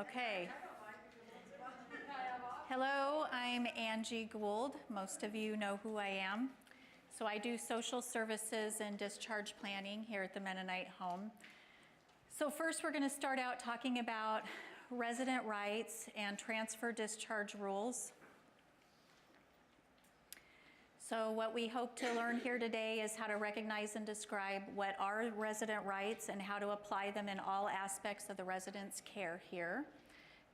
Okay. Hello, I'm Angie Gould. Most of you know who I am. So I do social services and discharge planning here at the Mennonite home. So first we're going to start out talking about resident rights and transfer discharge rules. So what we hope to learn here today is how to recognize and describe what are resident rights and how to apply them in all aspects of the resident's care here,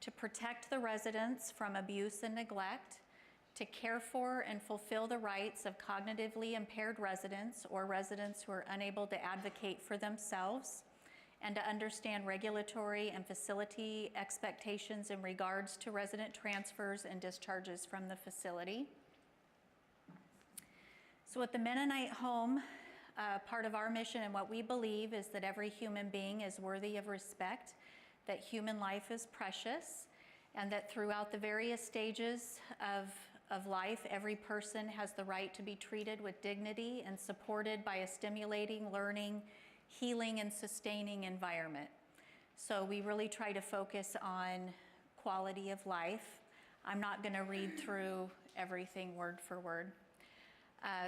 to protect the residents from abuse and neglect, to care for and fulfill the rights of cognitively impaired residents or residents who are unable to advocate for themselves, and to understand regulatory and facility expectations in regards to resident transfers and discharges from the facility. So at the Mennonite home, part of our mission and what we believe is that every human being is worthy of respect, that human life is precious, and that throughout the various stages of life, every person has the right to be treated with dignity and supported by a stimulating, learning, healing, and sustaining environment. So we really try to focus on quality of life. I'm not going to read through everything word for word.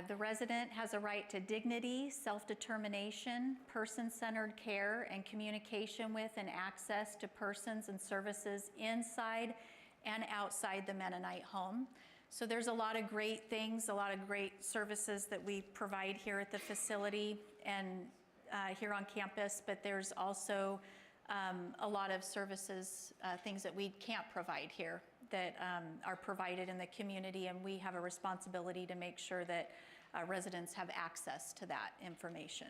The resident has a right to dignity, self-determination, person-centered care, and communication with and access to persons and services inside and outside the Mennonite home. So there's a lot of great things, a lot of great services that we provide here at the facility and here on campus, but there's also a lot of services, things that we can't provide here that are provided in the community, and we have a responsibility to make sure that residents have access to that information.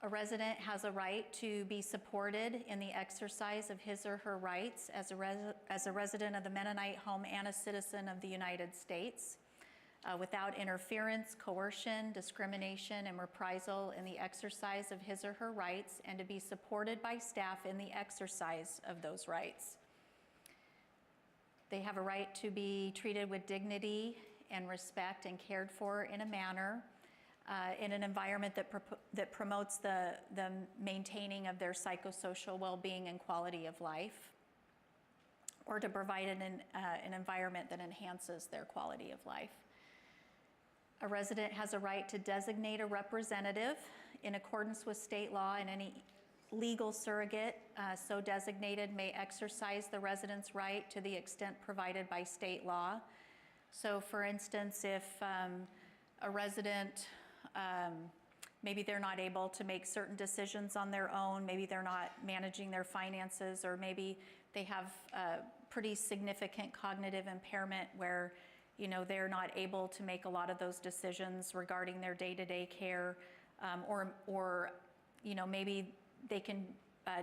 A resident has a right to be supported in the exercise of his or her rights as a resident of the Mennonite home and a citizen of the United States. Without interference, coercion, discrimination, and reprisal in the exercise of his or her rights, and to be supported by staff in the exercise of those rights. They have a right to be treated with dignity and respect and cared for in a manner in an environment that promotes the maintaining of their psychosocial well-being and quality of life, or to provide an environment that enhances their quality of life. A resident has a right to designate a representative in accordance with state law, and any legal surrogate so designated may exercise the resident's right to the extent provided by state law. So for instance, if a resident, maybe they're not able to make certain decisions on their own, maybe they're not managing their finances, or maybe they have a pretty significant cognitive impairment where they're not able to make a lot of those decisions regarding their day-to-day care, or maybe they can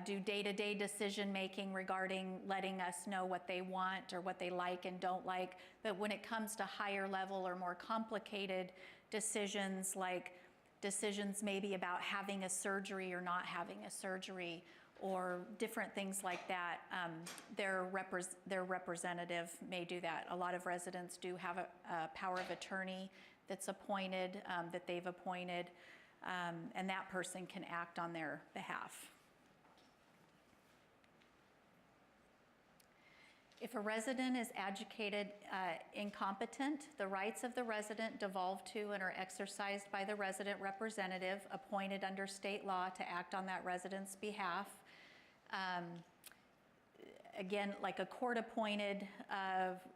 do day-to-day decision making regarding letting us know what they want or what they like and don't like. But when it comes to higher level or more complicated decisions, like decisions maybe about having a surgery or not having a surgery, or different things like that, their representative may do that. A lot of residents do have a power of attorney that's appointed, that they've appointed, and that person can act on their behalf. If a resident is educated incompetent, the rights of the resident devolve to and are exercised by the resident representative appointed under state law to act on that resident's behalf. Again, like a court-appointed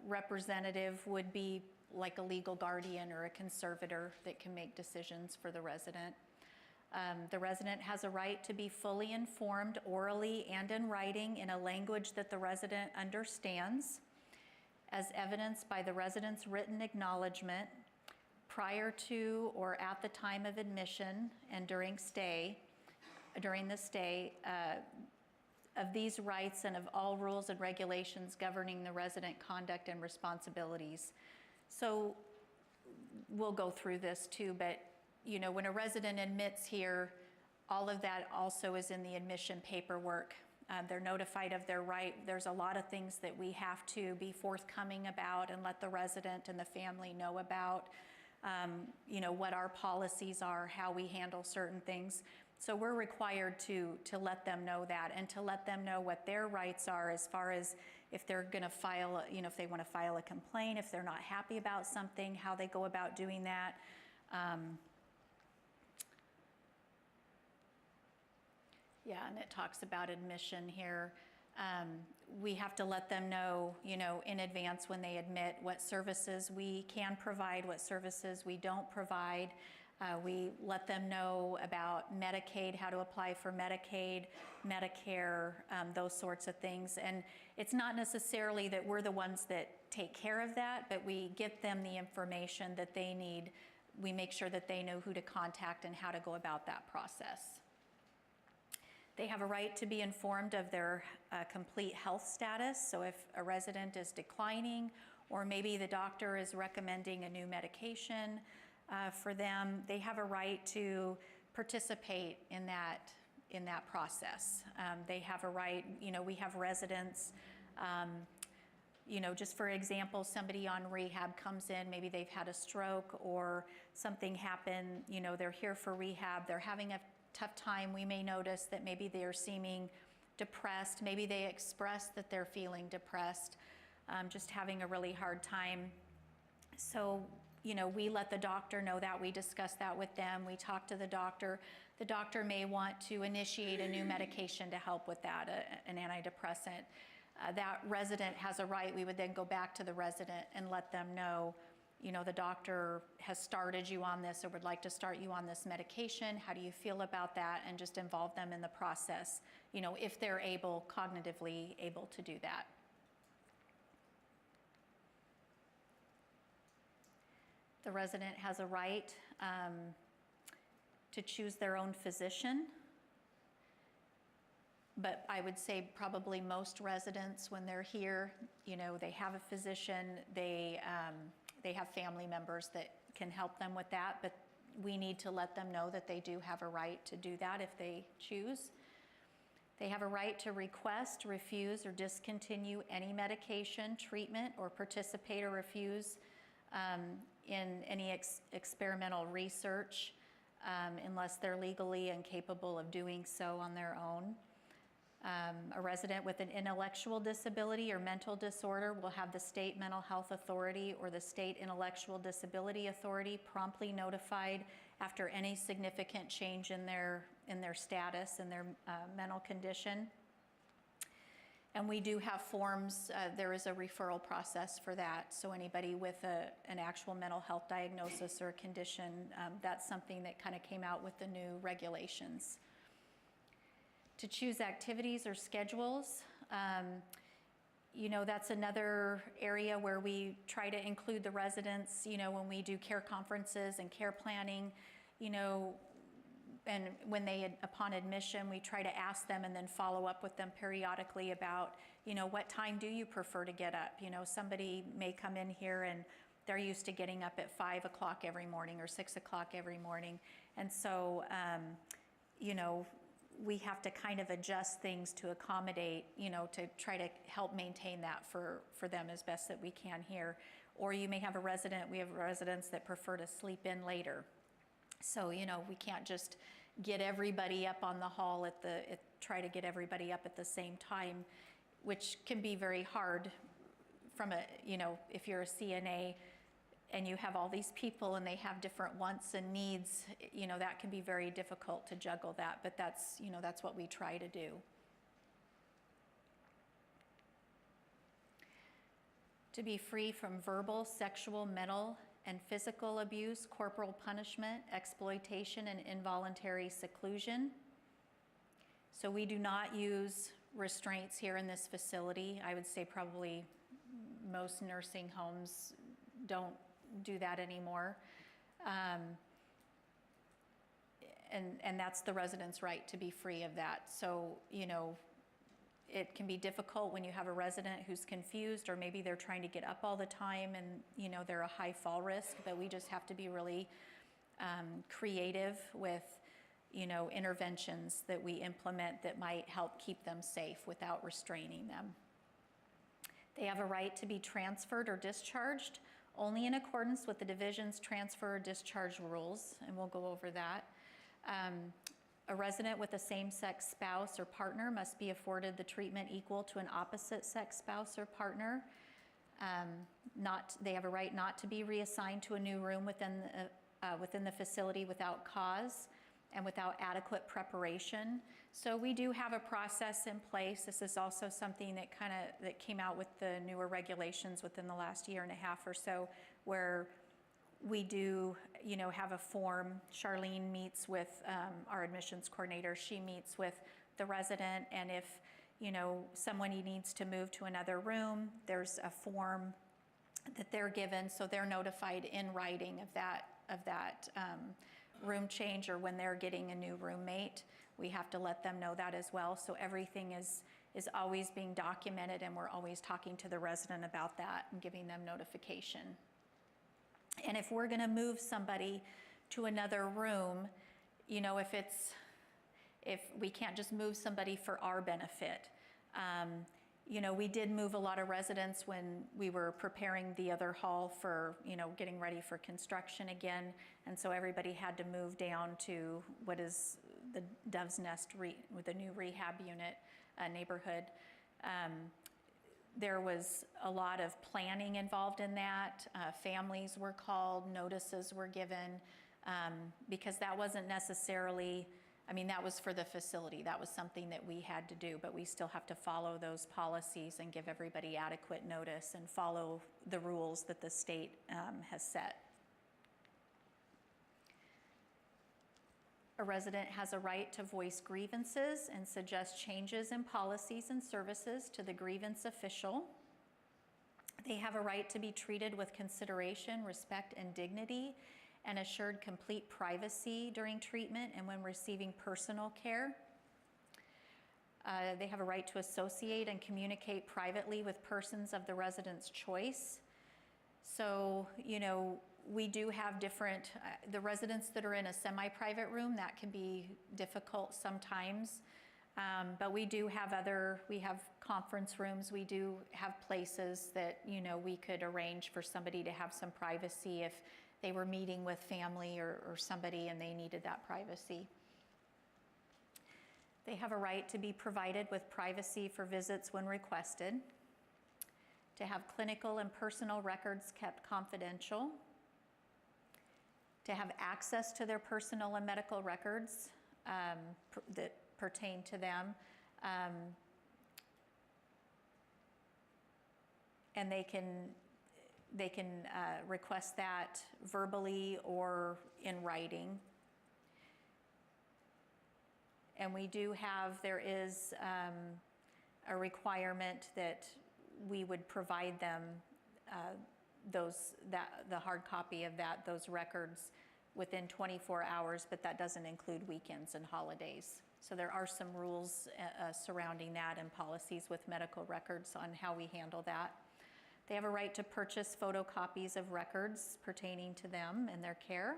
representative would be like a legal guardian or a conservator that can make decisions for the resident. The resident has a right to be fully informed orally and in writing in a language that the resident understands, as evidenced by the resident's written acknowledgement prior to or at the time of admission and during the stay of these rights and of all rules and regulations governing the resident conduct and responsibilities. So we'll go through this too, but when a resident admits here, all of that also is in the admission paperwork. They're notified of their right. There's a lot of things that we have to be forthcoming about and let the resident and the family know about, what our policies are, how we handle certain things. So we're required to let them know that, and to let them know what their rights are as far as if they're going to file, if they want to file a complaint, if they're not happy about something, how they go about doing that. Yeah, and it talks about admission here. We have to let them know, in advance when they admit what services we can provide, what services we don't provide. We let them know about Medicaid, how to apply for Medicaid, Medicare, those sorts of things. And it's not necessarily that we're the ones that take care of that, but we get them the information that they need. We make sure that they know who to contact and how to go about that process. They have a right to be informed of their complete health status. So if a resident is declining, or maybe the doctor is recommending a new medication for them, they have a right to participate in that process. They have a right, we have residents, just for example, somebody on rehab comes in, maybe they've had a stroke or something happened, they're here for rehab, they're having a tough time. We may notice that maybe they're seeming depressed, maybe they express that they're feeling depressed, just having a really hard time. So, we let the doctor know that, we discuss that with them, we talk to the doctor. The doctor may want to initiate a new medication to help with that, an antidepressant. That resident has a right, we would then go back to the resident and let them know, the doctor has started you on this or would like to start you on this medication. How do you feel about that? And just involve them in the process, if they're cognitively able to do that. The resident has a right to choose their own physician. But I would say probably most residents, when they're here, they have a physician, they have family members that can help them with that, but we need to let them know that they do have a right to do that if they choose. They have a right to request, refuse, or discontinue any medication, treatment, or participate or refuse in any experimental research unless they're legally incapable of doing so on their own. A resident with an intellectual disability or mental disorder will have the state mental health authority or the state intellectual disability authority promptly notified after any significant change in their status and their mental condition. And we do have forms, there is a referral process for that. So anybody with an actual mental health diagnosis or condition, that's something that kind of came out with the new regulations. To choose activities or schedules, that's another area where we try to include the residents, when we do care conferences and care planning, and when upon admission, we try to ask them and then follow up with them periodically about, what time do you prefer to get up? Somebody may come in here and they're used to getting up at 5 o'clock every morning or 6 o'clock every morning. And so, we have to kind of adjust things to accommodate, to try to help maintain that for them as best that we can here. Or you may have we have residents that prefer to sleep in later. So, we can't just get everybody up on the hall try to get everybody up at the same time, which can be very hard from if you're a CNA and you have all these people and they have different wants and needs, that can be very difficult to juggle that, but that's what we try to do. To be free from verbal, sexual, mental, and physical abuse, corporal punishment, exploitation, and involuntary seclusion. So we do not use restraints here in this facility. I would say probably most nursing homes don't do that anymore. And that's the resident's right to be free of that. So, it can be difficult when you have a resident who's confused, or maybe they're trying to get up all the time and, they're a high fall risk, but we just have to be really creative with, interventions that we implement that might help keep them safe without restraining them. They have a right to be transferred or discharged only in accordance with the division's transfer or discharge rules, and we'll go over that. A resident with a same-sex spouse or partner must be afforded the treatment equal to an opposite-sex spouse or partner. They have a right not to be reassigned to a new room within the facility without cause and without adequate preparation. So we do have a process in place. This is also something that came out with the newer regulations within the last year and a half or so, where we do, have a form. Charlene meets with our admissions coordinator. She meets with the resident, and if, someone needs to move to another room, there's a form that they're given, so they're notified in writing of that room change, or when they're getting a new roommate. We have to let them know that as well. So everything is always being documented, and we're always talking to the resident about that and giving them notification. And if we're going to move somebody to another room, if we can't just move somebody for our benefit. We did move a lot of residents when we were preparing the other hall for, getting ready for construction again. And so everybody had to move down to what is the Dove's Nest with the new rehab unit neighborhood. There was a lot of planning involved in that. Families were called, notices were given, because that wasn't necessarily, that was for the facility. That was something that we had to do, but we still have to follow those policies and give everybody adequate notice and follow the rules that the state has set. A resident has a right to voice grievances and suggest changes in policies and services to the grievance official. They have a right to be treated with consideration, respect, and dignity, and assured complete privacy during treatment and when receiving personal care. They have a right to associate and communicate privately with persons of the resident's choice. So, we do have different, the residents that are in a semi-private room, that can be difficult sometimes. But we do have we have conference rooms. We do have places that, we could arrange for somebody to have some privacy if they were meeting with family or somebody and they needed that privacy. They have a right to be provided with privacy for visits when requested, to have clinical and personal records kept confidential, to have access to their personal and medical records that pertain to them, and they can request that verbally or in writing. And we do have, there is a requirement that we would provide them the hard copy of those records within 24 hours, but that doesn't include weekends and holidays. So there are some rules surrounding that and policies with medical records on how we handle that. They have a right to purchase photocopies of records pertaining to them and their care.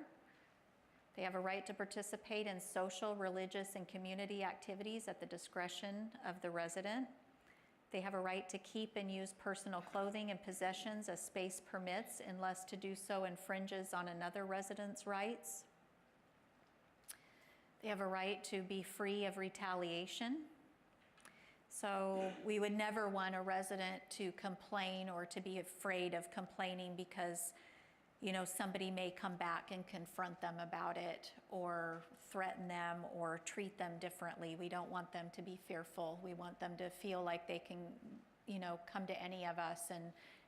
They have a right to participate in social, religious, and community activities at the discretion of the resident. They have a right to keep and use personal clothing and possessions as space permits, unless to do so infringes on another resident's rights. They have a right to be free of retaliation. So we would never want a resident to complain or to be afraid of complaining because, somebody may come back and confront them about it or threaten them or treat them differently. We don't want them to be fearful. We want them to feel like they can, come to any of us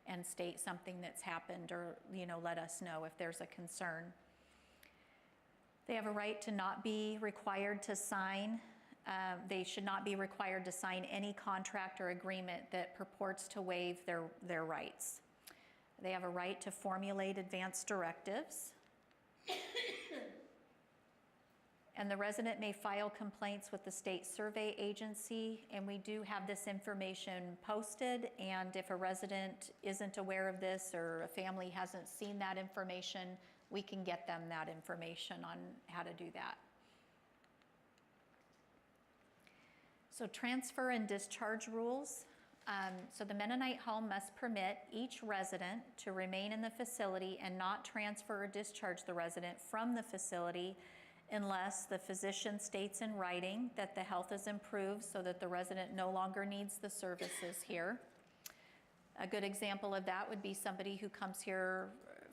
and state something that's happened or, let us know if there's a concern. They have a right to not be required to sign. They should not be required to sign any contract or agreement that purports to waive their rights. They have a right to formulate advance directives. And the resident may file complaints with the state survey agency, and we do have this information posted, and if a resident isn't aware of this or a family hasn't seen that information, we can get them that information on how to do that. So transfer and discharge rules. So the Mennonite home must permit each resident to remain in the facility and not transfer or discharge the resident from the facility unless the physician states in writing that the health is improved so that the resident no longer needs the services here. A good example of that would be somebody who comes here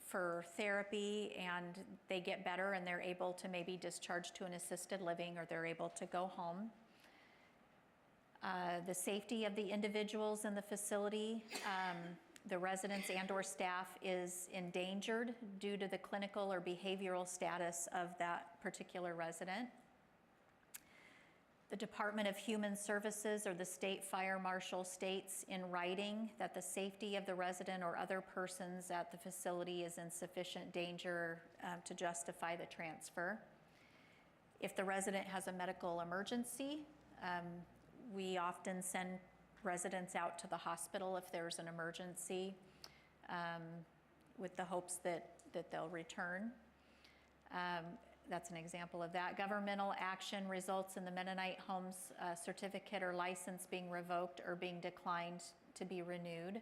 for therapy and they get better and they're able to maybe discharge to an assisted living, or they're able to go home. The safety of the individuals in the facility, the residents and/or staff is endangered due to the clinical or behavioral status of that particular resident. The Department of Human Services or the state fire marshal states in writing that the safety of the resident or other persons at the facility is in sufficient danger to justify the transfer. If the resident has a medical emergency, we often send residents out to the hospital if there's an emergency, with the hopes that they'll return. That's an example of that. Governmental action results in the Mennonite home's certificate or license being revoked or being declined to be renewed.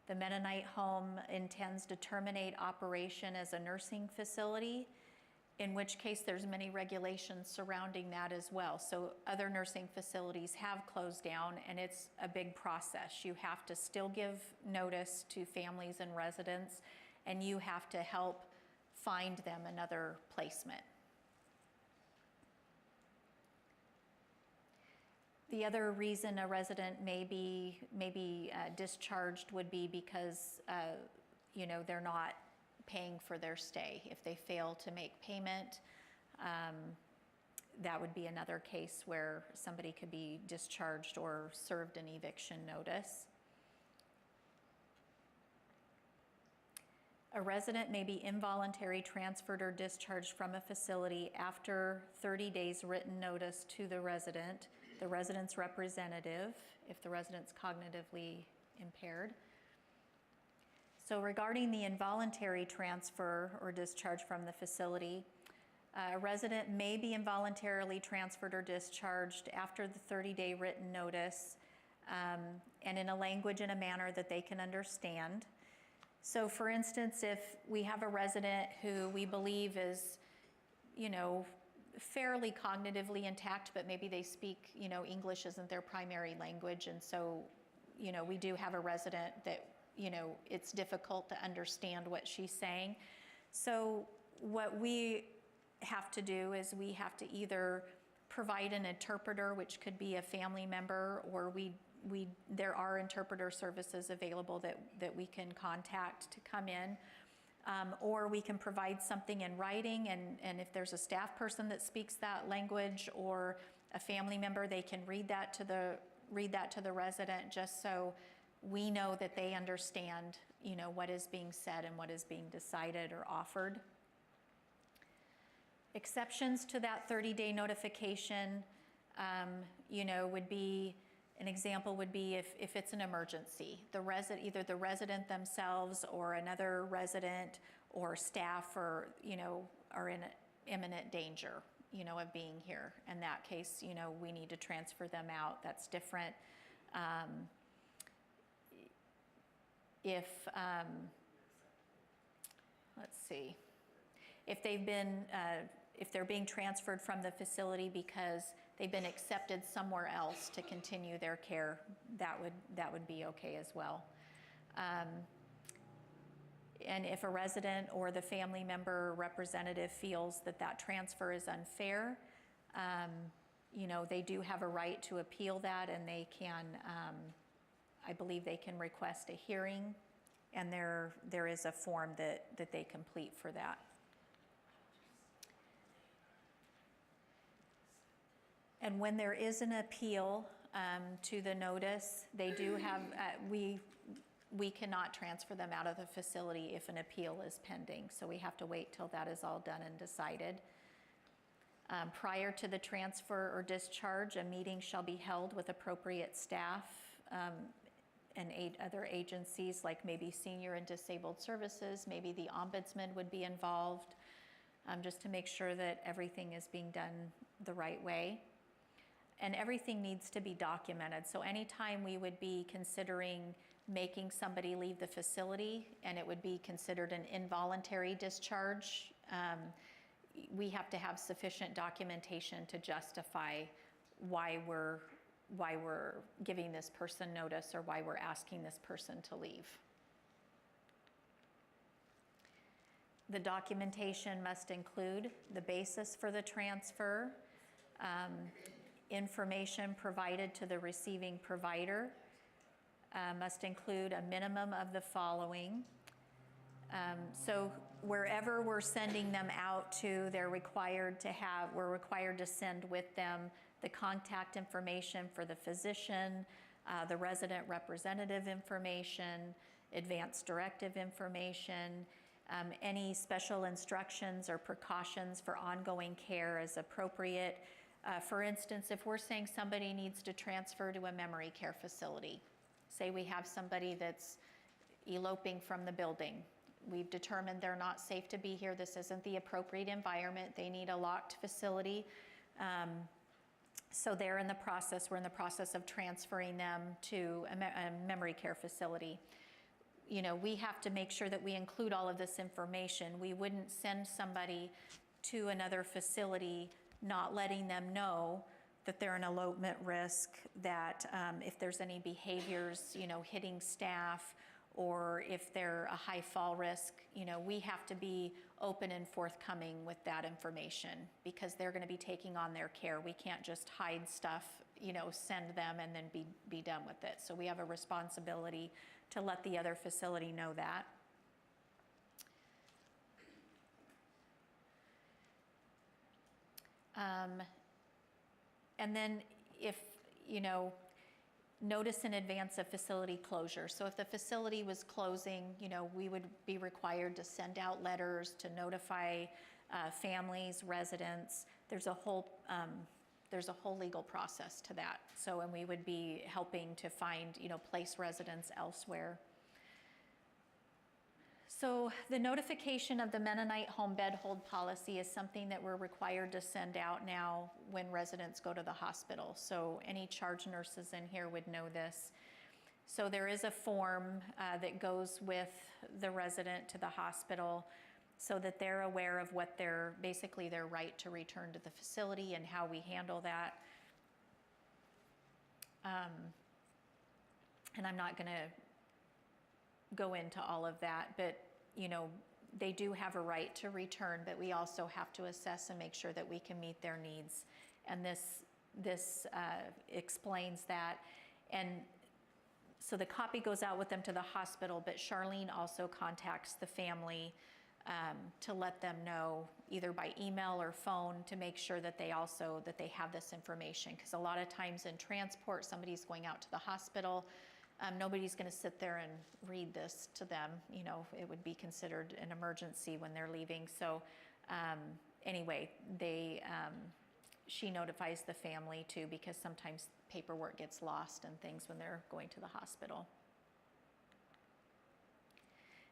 The Mennonite home intends to terminate operation as a nursing facility, in which case there's many regulations surrounding that as well. So other nursing facilities have closed down, and it's a big process. You have to still give notice to families and residents, and you have to help find them another placement. The other reason a resident may be discharged would be because they're not paying for their stay. If they fail to make payment, that would be another case where somebody could be discharged or served an eviction notice. A resident may be involuntarily transferred or discharged from a facility after 30 days written notice to the resident's representative, if the resident's cognitively impaired. So regarding the involuntary transfer or discharge from the facility, a resident may be involuntarily transferred or discharged after the 30-day written notice, and in a language and a manner that they can understand. So for instance, if we have a resident who we believe is, fairly cognitively intact, but maybe they speak, English isn't their primary language, and so, we do have a resident that, it's difficult to understand what she's saying. So what we have to do is we have to either provide an interpreter, which could be a family member, or there are interpreter services available that we can contact to come in, or we can provide something in writing, and if there's a staff person that speaks that language or a family member, they can read that to the resident, just so we know that they understand, what is being said and what is being decided or offered. Exceptions to that 30-day notification, would be, an example would be if it's an emergency. Either the resident themselves or another resident or staff are in imminent danger, of being here. In that case, we need to transfer them out. That's different. If they're being transferred from the facility because they've been accepted somewhere else to continue their care, that would be okay as well. And if a resident or the family member representative feels that transfer is unfair, they do have a right to appeal that, and they can, I believe they can request a hearing, and there is a form that they complete for that. And when there is an appeal to the notice, they do have, we cannot transfer them out of the facility if an appeal is pending. So we have to wait till that is all done and decided. Prior to the transfer or discharge, a meeting shall be held with appropriate staff and other agencies, like maybe senior and disabled services, maybe the ombudsman would be involved, just to make sure that everything is being done the right way. And everything needs to be documented. So anytime we would be considering making somebody leave the facility and it would be considered an involuntary discharge, we have to have sufficient documentation to justify why we're giving this person notice or why we're asking this person to leave. The documentation must include the basis for the transfer, information provided to the receiving provider, must include a minimum of the following. So wherever we're sending them out to, we're required to send with them the contact information for the physician, the resident representative information, advance directive information, any special instructions or precautions for ongoing care as appropriate. For instance, if we're saying somebody needs to transfer to a memory care facility, say we have somebody that's eloping from the building, we've determined they're not safe to be here, this isn't the appropriate environment, they need a locked facility. So we're in the process of transferring them to a memory care facility. You know, we have to make sure that we include all of this information. We wouldn't send somebody to another facility not letting them know that they're an elopement risk, that if there's any behaviors, you know, hitting staff, or if they're a high fall risk, you know, we have to be open and forthcoming with that information because they're going to be taking on their care. We can't just hide stuff, you know, send them and then be done with it. So we have a responsibility to let the other facility know that. And then if, you know, notice in advance of facility closure. So if the facility was closing, you know, we would be required to send out letters to notify families, residents. There's a whole legal process to that. So, and we would be helping to find, you know, place residents elsewhere. So the notification of the Mennonite home bed hold policy is something that we're required to send out now when residents go to the hospital. So any charge nurses in here would know this. So there is a form that goes with the resident to the hospital so that they're aware of what basically their right to return to the facility and how we handle that. And I'm not gonna go into all of that, but you know, they do have a right to return, but we also have to assess and make sure that we can meet their needs. And this explains that. And so the copy goes out with them to the hospital, but Charlene also contacts the family to let them know, either by email or phone, to make sure that they have this information. Because a lot of times in transport, somebody's going out to the hospital, nobody's going to sit there and read this to them. You know, it would be considered an emergency when they're leaving. So anyway, she notifies the family too, because sometimes paperwork gets lost and things when they're going to the hospital.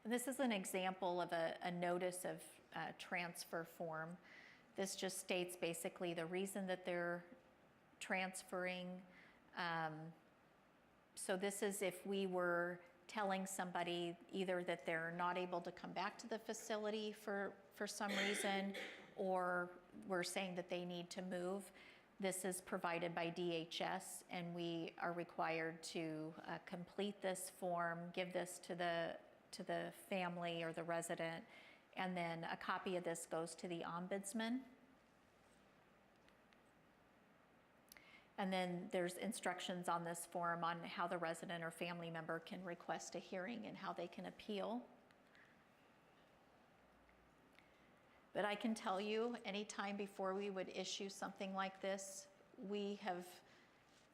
And this is an example of a notice of transfer form. This just states basically the reason that they're transferring. So this is if we were telling somebody either that they're not able to come back to the facility for some reason, or we're saying that they need to move. This is provided by DHS, and we are required to complete this form, give this to the family or the resident, and then a copy of this goes to the ombudsman. And then there's instructions on this form on how the resident or family member can request a hearing and how they can appeal. But I can tell you, any time before we would issue something like this, we have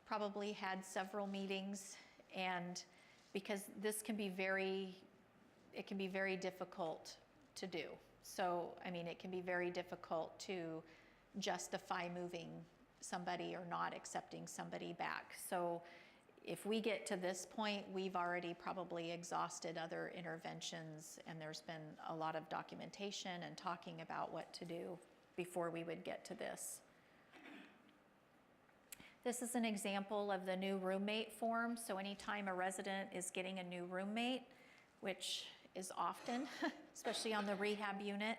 probably had several meetings, and because this can be very difficult to do. So, I mean, it can be very difficult to justify moving somebody or not accepting somebody back. So if we get to this point, we've already probably exhausted other interventions, and there's been a lot of documentation and talking about what to do before we would get to this. This is an example of the new roommate form. So anytime a resident is getting a new roommate, which is often, especially on the rehab unit,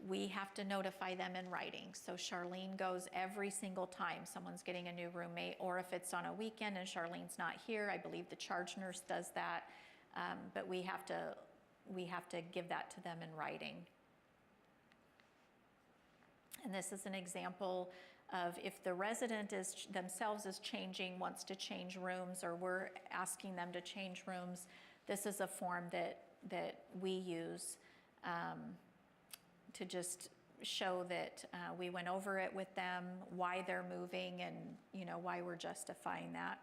we have to notify them in writing. So Charlene goes every single time someone's getting a new roommate, or if it's on a weekend and Charlene's not here, I believe the charge nurse does that, but we have to give that to them in writing. And this is an example of if the resident themselves is changing, wants to change rooms, or we're asking them to change rooms, this is a form that we use to just show that we went over it with them, why they're moving, and why we're justifying that.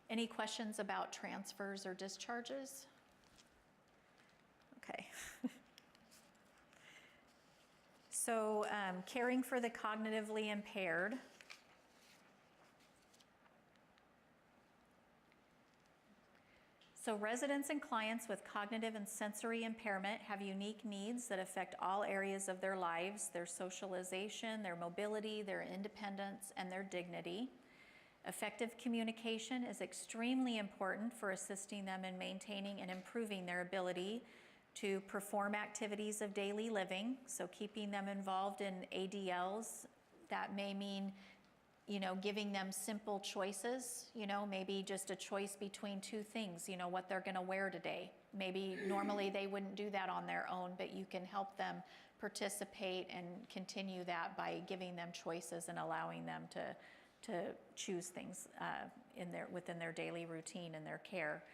Any questions about transfers or discharges? Okay. So caring for the cognitively impaired. So residents and clients with cognitive and sensory impairment have unique needs that affect all areas of their lives, their socialization, their mobility, their independence, and their dignity. Effective communication is extremely important for assisting them in maintaining and improving their ability to perform activities of daily living. So keeping them involved in ADLs, that may mean giving them simple choices, maybe just a choice between two things, what they're gonna wear today. Maybe normally they wouldn't do that on their own, but you can help them participate and continue that by giving them choices and allowing them to choose things within their daily routine and their care.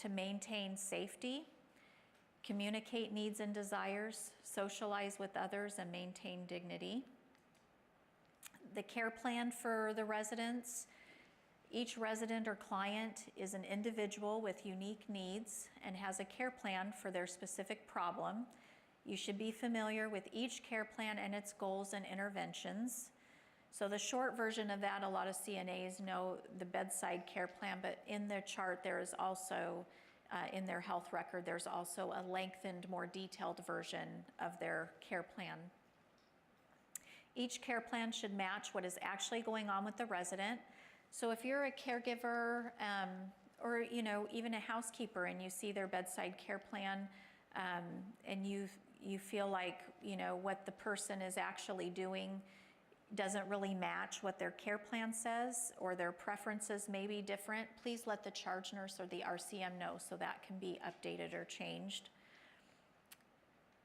To maintain safety, communicate needs and desires, socialize with others, and maintain dignity. The care plan for the residents. Each resident or client is an individual with unique needs and has a care plan for their specific problem. You should be familiar with each care plan and its goals and interventions. So the short version of that, a lot of CNAs know the bedside care plan, but in their chart there is also, in their health record, there's also a lengthened, more detailed version of their care plan. Each care plan should match what is actually going on with the resident. So if you're a caregiver or even a housekeeper and you see their bedside care plan and you feel like what the person is actually doing doesn't really match what their care plan says, or their preferences may be different, please let the charge nurse or the RCM know so that can be updated or changed.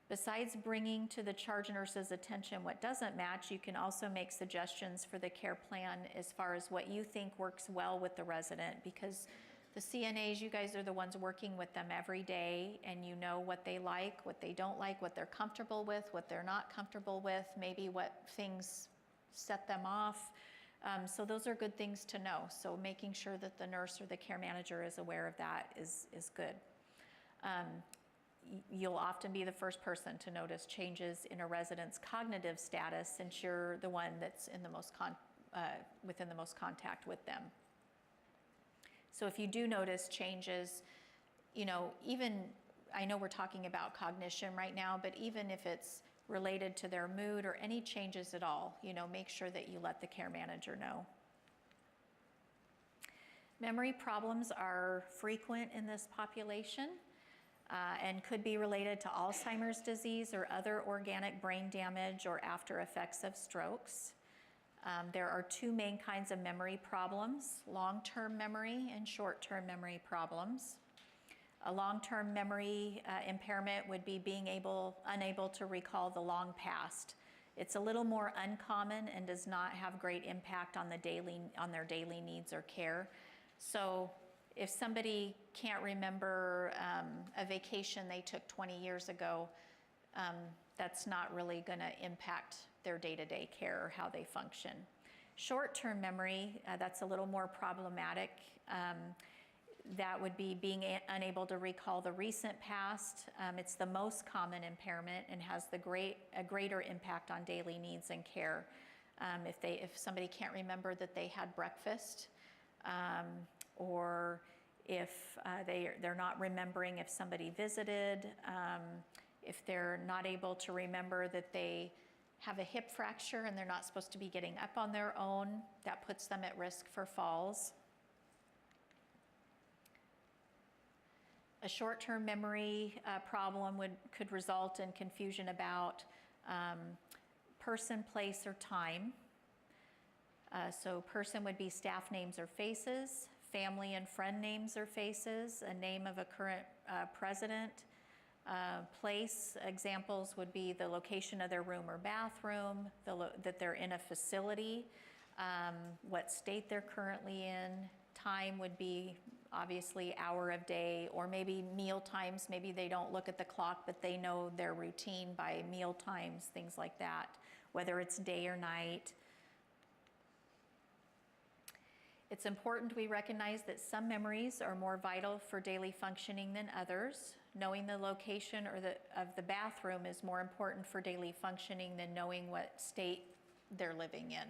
Besides bringing to the charge nurse's attention what doesn't match, you can also make suggestions for the care plan as far as what you think works well with the resident, because the CNAs, you guys are the ones working with them every day, and you know what they like, what they don't like, what they're comfortable with, what they're not comfortable with, maybe what things set them off. So those are good things to know. So making sure that the nurse or the care manager is aware of that is good. You'll often be the first person to notice changes in a resident's cognitive status, since you're the one that's in the most within the most contact with them. So if you do notice changes, even, I know we're talking about cognition right now, but even if it's related to their mood or any changes at all, make sure that you let the care manager know. Memory problems are frequent in this population. And could be related to Alzheimer's disease or other organic brain damage or after effects of strokes. There are two main kinds of memory problems: long-term memory and short-term memory problems. A long-term memory impairment would be being unable to recall the long past. It's a little more uncommon and does not have great impact on their daily needs or care. So if somebody can't remember a vacation they took 20 years ago, that's not really going to impact their day-to-day care or how they function. Short-term memory, that's a little more problematic. That would be being unable to recall the recent past. It's the most common impairment and has a greater impact on daily needs and care. If somebody can't remember that they had breakfast, or if they're not remembering if somebody visited, if they're not able to remember that they have a hip fracture and they're not supposed to be getting up on their own, that puts them at risk for falls. A short-term memory problem could result in confusion about person, place, or time. So person would be staff names or faces, family and friend names or faces, a name of a current president. Place examples would be the location of their room or bathroom, that they're in a facility, what state they're currently in. Time would be obviously hour of day, or maybe meal times. Maybe they don't look at the clock, but they know their routine by meal times, things like that, whether it's day or night. It's important we recognize that some memories are more vital for daily functioning than others. Knowing the location of the bathroom is more important for daily functioning than knowing what state they're living in.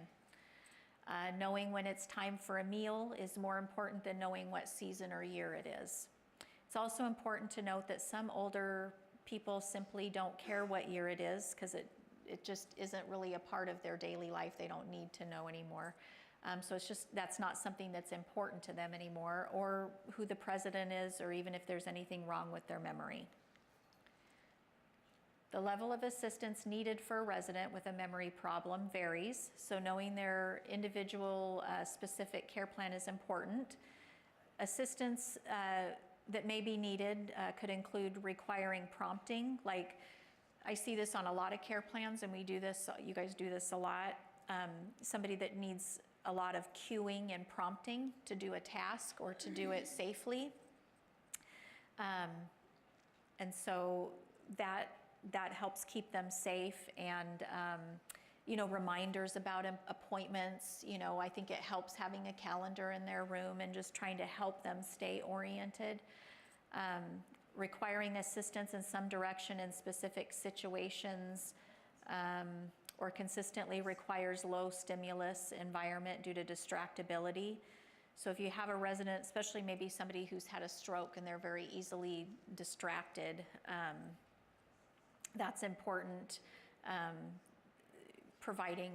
Knowing when it's time for a meal is more important than knowing what season or year it is. It's also important to note that some older people simply don't care what year it is because it just isn't really a part of their daily life. They don't need to know anymore. So it's just, that's not something that's important to them anymore, or who the president is, or even if there's anything wrong with their memory. The level of assistance needed for a resident with a memory problem varies, so knowing their individual specific care plan is important. Assistance that may be needed could include requiring prompting, like I see this on a lot of care plans, and we do this, you guys do this a lot. Somebody that needs a lot of cueing and prompting to do a task or to do it safely. And so that helps keep them safe, and you know, reminders about appointments. You know, I think it helps having a calendar in their room and just trying to help them stay oriented. Requiring assistance in some direction in specific situations, or consistently requires low stimulus environment due to distractibility. So if you have a resident, especially maybe somebody who's had a stroke and they're very easily distracted, that's important. Providing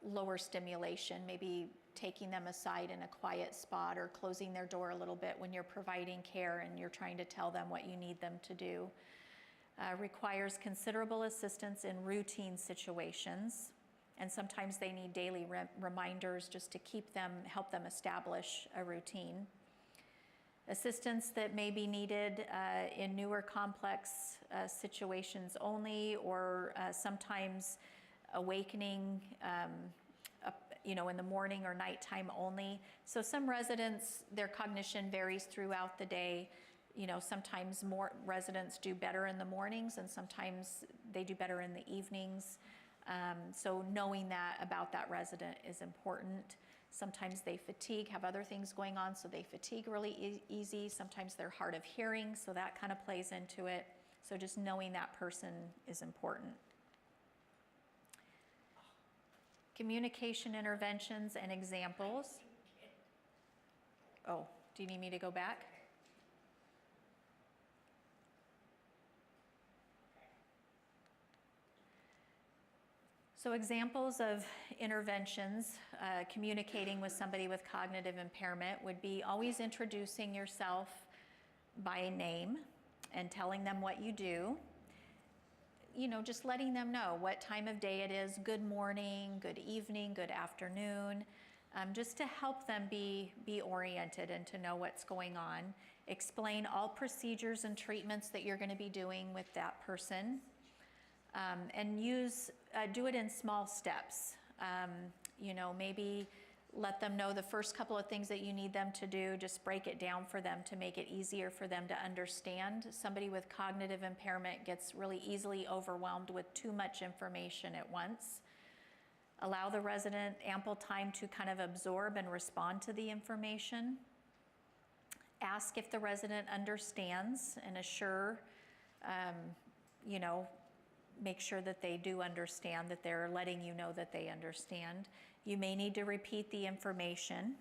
lower stimulation, maybe taking them aside in a quiet spot or closing their door a little bit when you're providing care and you're trying to tell them what you need them to do. Requires considerable assistance in routine situations, and sometimes they need daily reminders just to keep them, help them establish a routine. Assistance that may be needed in newer complex situations only, or sometimes awakening, you know, in the morning or nighttime only. So some residents, their cognition varies throughout the day. You know, sometimes more residents do better in the mornings, and sometimes they do better in the evenings. So knowing that about that resident is important. Sometimes they fatigue, have other things going on, so they fatigue really easy. Sometimes they're hard of hearing, so that kind of plays into it. So just knowing that person is important. Communication interventions and examples. Oh, do you need me to go back? So examples of interventions, communicating with somebody with cognitive impairment would be always introducing yourself by name and telling them what you do. You know, just letting them know what time of day it is, good morning, good evening, good afternoon, just to help them be oriented and to know what's going on. Explain all procedures and treatments that you're going to be doing with that person. And do it in small steps. You know, maybe let them know the first couple of things that you need them to do, just break it down for them to make it easier for them to understand. Somebody with cognitive impairment gets really easily overwhelmed with too much information at once. Allow the resident ample time to kind of absorb and respond to the information. Ask if the resident understands and assure, you know, make sure that they do understand, that they're letting you know that they understand. You may need to repeat the information.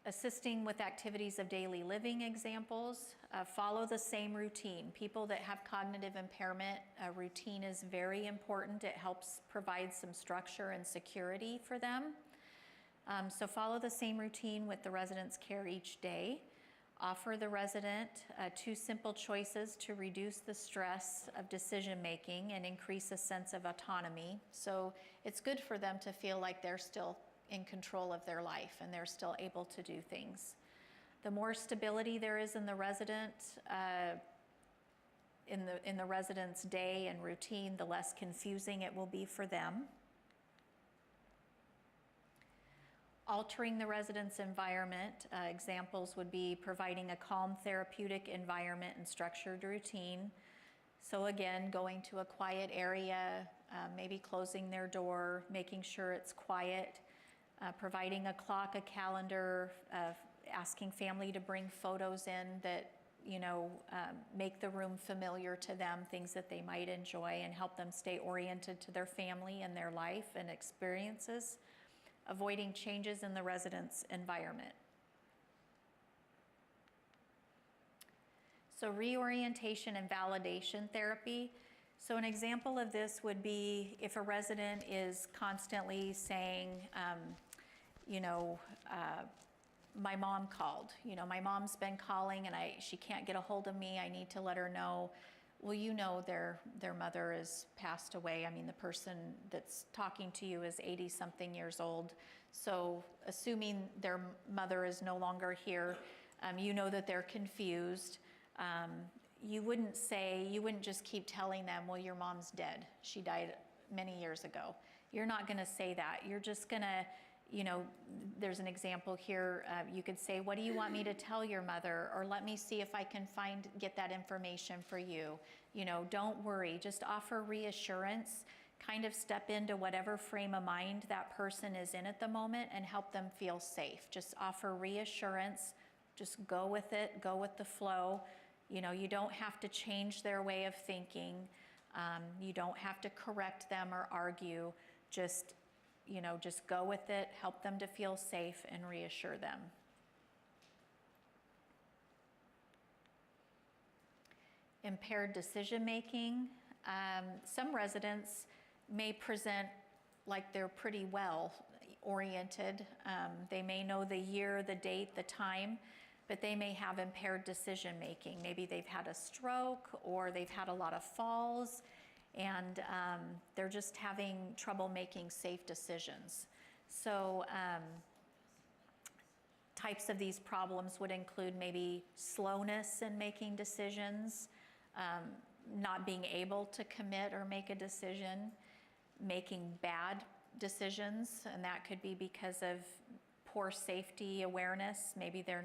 Assisting with activities of daily living examples. Follow the same routine. People that have cognitive impairment, a routine is very important. It helps provide some structure and security for them. So follow the same routine with the resident's care each day. Offer the resident 2 simple choices to reduce the stress of decision making and increase a sense of autonomy. So it's good for them to feel like they're still in control of their life and they're still able to do things. The more stability there is in the resident, in the resident's day and routine, the less confusing it will be for them. Altering the resident's environment, examples would be providing a calm therapeutic environment and structured routine. So again, going to a quiet area, maybe closing their door, making sure it's quiet, providing a clock, a calendar, asking family to bring photos in that, make the room familiar to them, things that they might enjoy, and help them stay oriented to their family and their life and experiences. Avoiding changes in the resident's environment. So reorientation and validation therapy. So an example of this would be if a resident is constantly saying, my mom called, my mom's been calling and she can't get a hold of me, I need to let her know. Well, their mother has passed away. I mean, the person that's talking to you is 80-something years old. So assuming their mother is no longer here, that they're confused. You wouldn't just keep telling them, well, your mom's dead. She died many years ago. You're not gonna say that. You're just gonna, there's an example here. You could say, what do you want me to tell your mother? Or let me see if I can get that information for you. Don't worry, just offer reassurance, kind of step into whatever frame of mind that person is in at the moment and help them feel safe. Just offer reassurance, just go with it, go with the flow. You don't have to change their way of thinking. You don't have to correct them or argue. Just go with it, help them to feel safe and reassure them. Impaired decision making. Some residents may present like they're pretty well oriented. They may know the year, the date, the time, but they may have impaired decision making. Maybe they've had a stroke or they've had a lot of falls, and they're just having trouble making safe decisions. So types of these problems would include maybe slowness in making decisions, not being able to commit or make a decision, making bad decisions, and that could be because of poor safety awareness. Maybe they're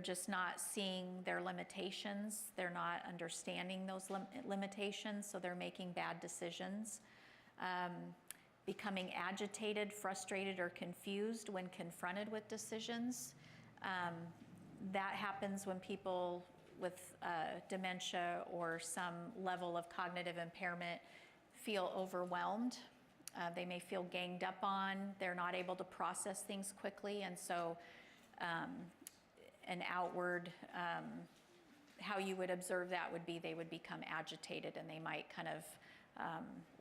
just not seeing their limitations. They're not understanding those limitations, so they're making bad decisions. Becoming agitated, frustrated, or confused when confronted with decisions. That happens when people with dementia or some level of cognitive impairment feel overwhelmed. They may feel ganged up on. They're not able to process things quickly, and so an outward, how you would observe that would be they would become agitated and they might kind of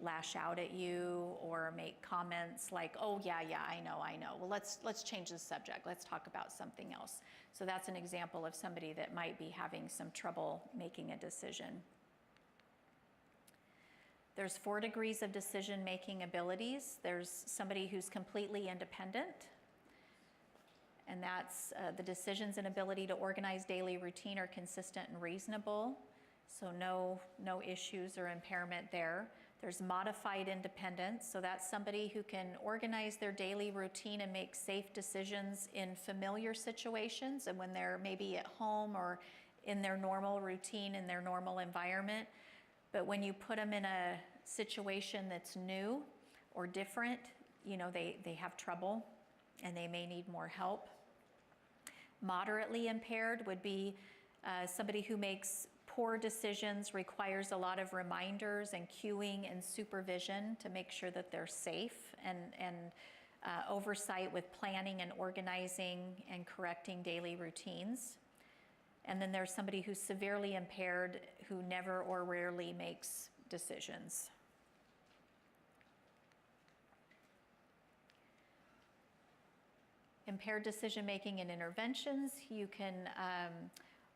lash out at you or make comments like, oh yeah, I know. Well, let's change the subject. Let's talk about something else. So that's an example of somebody that might be having some trouble making a decision. There's 4 degrees of decision-making abilities. There's somebody who's completely independent, and that's the decisions and ability to organize daily routine are consistent and reasonable. So no issues or impairment there. There's modified independence. So that's somebody who can organize their daily routine and make safe decisions in familiar situations and when they're maybe at home or in their normal routine, in their normal environment. But when you put them in a situation that's new or different, they have trouble and they may need more help. Moderately impaired would be somebody who makes poor decisions, requires a lot of reminders and cueing and supervision to make sure that they're safe, and oversight with planning and organizing and correcting daily routines. And then there's somebody who's severely impaired who never or rarely makes decisions. Impaired decision-making and interventions. You can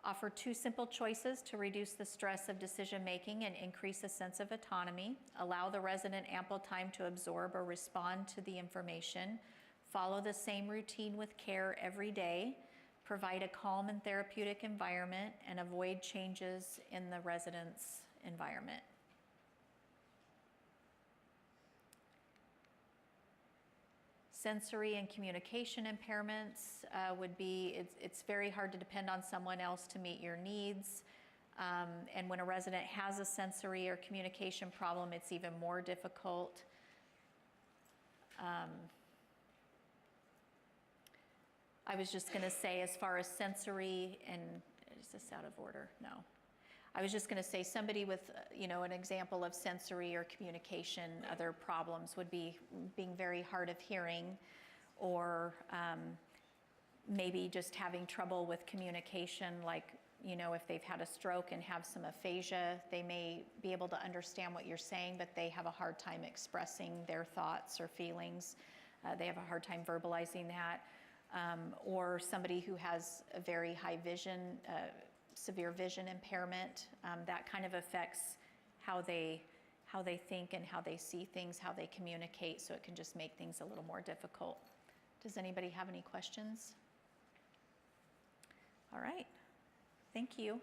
offer 2 simple choices to reduce the stress of decision-making and increase a sense of autonomy. Allow the resident ample time to absorb or respond to the information. Follow the same routine with care every day. Provide a calm and therapeutic environment, and avoid changes in the resident's environment. Sensory and communication impairments would be, it's very hard to depend on someone else to meet your needs. And when a resident has a sensory or communication problem, it's even more difficult. I was just going to say, as far as sensory, and is this out of order? No. I was just going to say somebody with, an example of sensory or communication, other problems would be being very hard of hearing, or maybe just having trouble with communication, like, if they've had a stroke and have some aphasia, they may be able to understand what you're saying, but they have a hard time expressing their thoughts or feelings. They have a hard time verbalizing that. Or somebody who has a very high vision, severe vision impairment, that kind of affects how they think and how they see things, how they communicate, so it can just make things a little more difficult. Does anybody have any questions? All right, thank you.